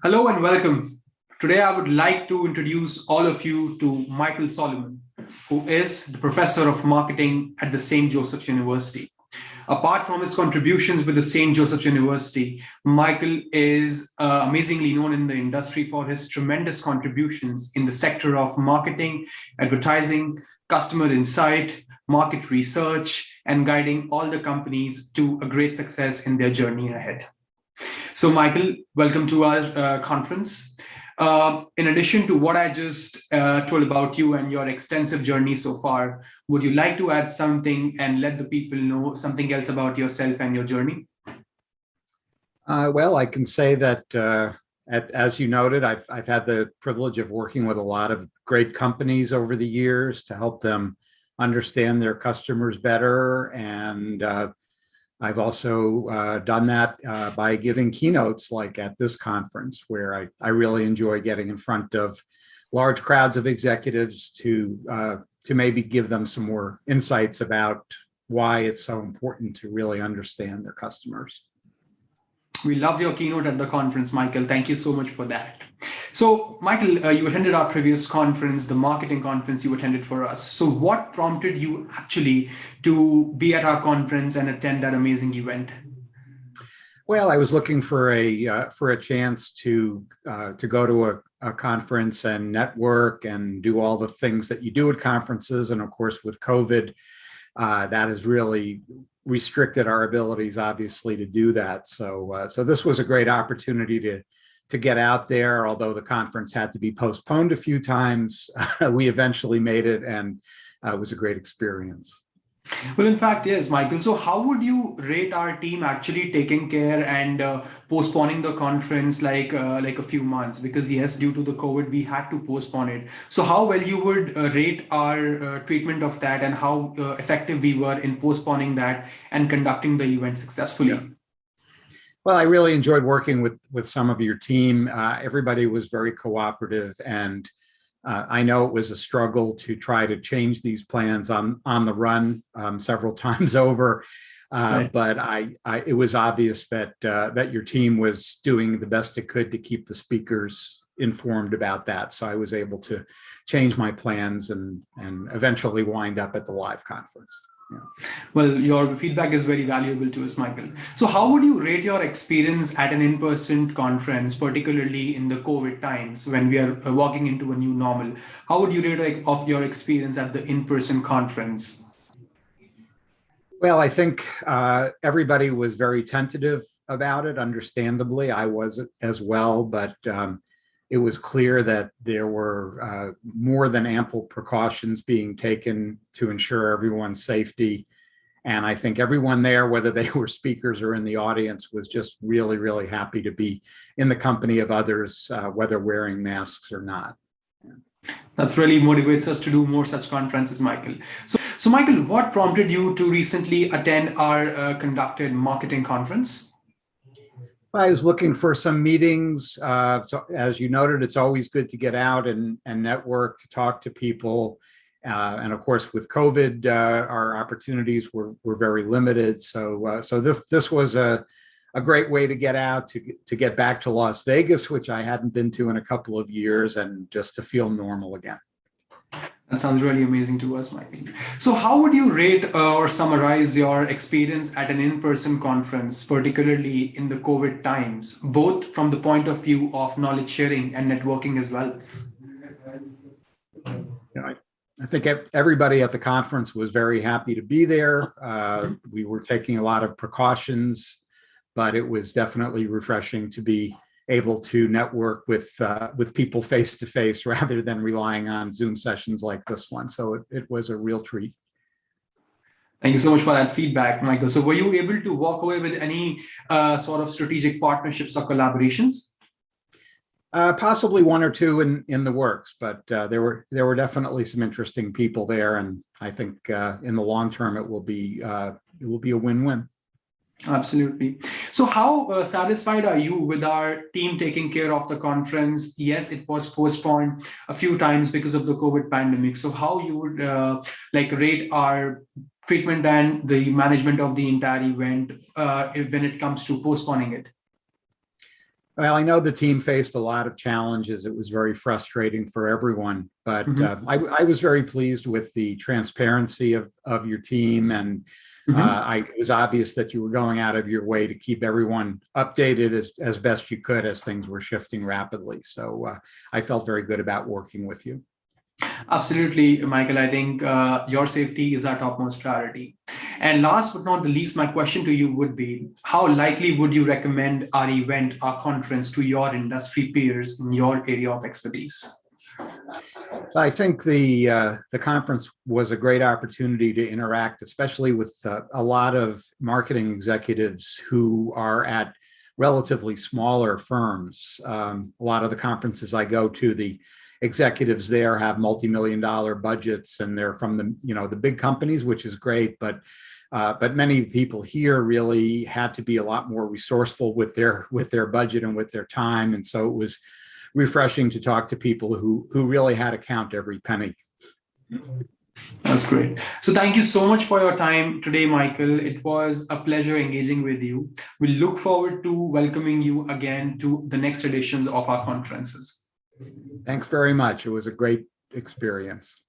Hello and welcome. Today, I would like to introduce all of you to Michael Solomon, who is the professor of marketing at the St. Joseph's University. Apart from his contributions with the St. Joseph's University, Michael is amazingly known in the industry for his tremendous contributions in the sector of marketing, advertising, customer insight, market research, and guiding all the companies to a great success in their journey ahead. So, Michael, welcome to our conference. In addition to what I just told about you and your extensive journey so far, would you like to add something and let the people know something else about yourself and your journey? Well, I can say that, as you noted, I've had the privilege of working with a lot of great companies over the years to help them understand their customers better. And I've also done that by giving keynotes like at this conference, where I really enjoy getting in front of large crowds of executives to maybe give them some more insights about why it's so important to really understand their customers. We loved your keynote at the conference, Michael. Thank you so much for that. So, Michael, you attended our previous conference, the marketing conference you attended for us. So what prompted you actually to be at our conference and attend that amazing event? Well, I was looking for a chance to go to a conference and network and do all the things that you do at conferences. And of course, with COVID, that has really restricted our abilities, obviously, to do that. So this was a great opportunity to get out there. Although the conference had to be postponed a few times, we eventually made it, and it was a great experience. Well, in fact, yes, Michael. So how would you rate our team actually taking care and postponing the conference like a few months? Because yes, due to the COVID, we had to postpone it. So how well you would rate our treatment of that, and how effective we were in postponing that and conducting the event successfully? Yeah. Well, I really enjoyed working with some of your team. Everybody was very cooperative, and I know it was a struggle to try to change these plans on the run several times over, right. But it was obvious that your team was doing the best it could to keep the speakers informed about that. So I was able to change my plans and eventually wind up at the live conference. Yeah. Well, your feedback is very valuable to us, Michael. So how would you rate your experience at an in-person conference, particularly in the COVID times when we are walking into a new normal? How would you rate of your experience at the in-person conference? Well, I think everybody was very tentative about it, understandably. I was as well, but it was clear that there were more than ample precautions being taken to ensure everyone's safety. And I think everyone there, whether they were speakers or in the audience, was just really, really happy to be in the company of others, whether wearing masks or not. That's really motivates us to do more such conferences, Michael. So Michael, what prompted you to recently attend our conducted marketing conference? I was looking for some meetings. So as you noted, it's always good to get out and network, to talk to people. And of course, with COVID, our opportunities were very limited. So this was a great way to get out, to get back to Las Vegas, which I hadn't been to in a couple of years, and just to feel normal again. That sounds really amazing to us, Michael. So how would you rate or summarize your experience at an in-person conference, particularly in the COVID times, both from the point of view of knowledge sharing and networking as well? Yeah, I think everybody at the conference was very happy to be there. We were taking a lot of precautions, but it was definitely refreshing to be able to network with people face to face rather than relying on Zoom sessions like this one. So it was a real treat. Thank you so much for that feedback, Michael. So were you able to walk away with any sort of strategic partnerships or collaborations? Possibly one or two in the works, but there were definitely some interesting people there, and I think in the long term it will be a win-win. Absolutely. So how satisfied are you with our team taking care of the conference? Yes, it was postponed a few times because of the COVID pandemic. So how you would rate our treatment and the management of the entire event when it comes to postponing it? Well, I know the team faced a lot of challenges. It was very frustrating for everyone, but Mhm. I was very pleased with the transparency of your team. And Mhm. it was obvious that you were going out of your way to keep everyone updated as best you could as things were shifting rapidly. So I felt very good about working with you. Absolutely, Michael. I think your safety is our topmost priority. And last but not the least, my question to you would be, how likely would you recommend our event, our conference to your industry peers in your area of expertise? I think the conference was a great opportunity to interact, especially with a lot of marketing executives who are at relatively smaller firms. A lot of the conferences I go to, the executives there have multi-million-dollar budgets, and they're from the big companies, which is great, but many people here really had to be a lot more resourceful with their budget and with their time, and so it was refreshing to talk to people who really had to count every penny. That's great. So thank you so much for your time today, Michael. It was a pleasure engaging with you. We look forward to welcoming you again to the next editions of our conferences. Thanks very much. It was a great experience.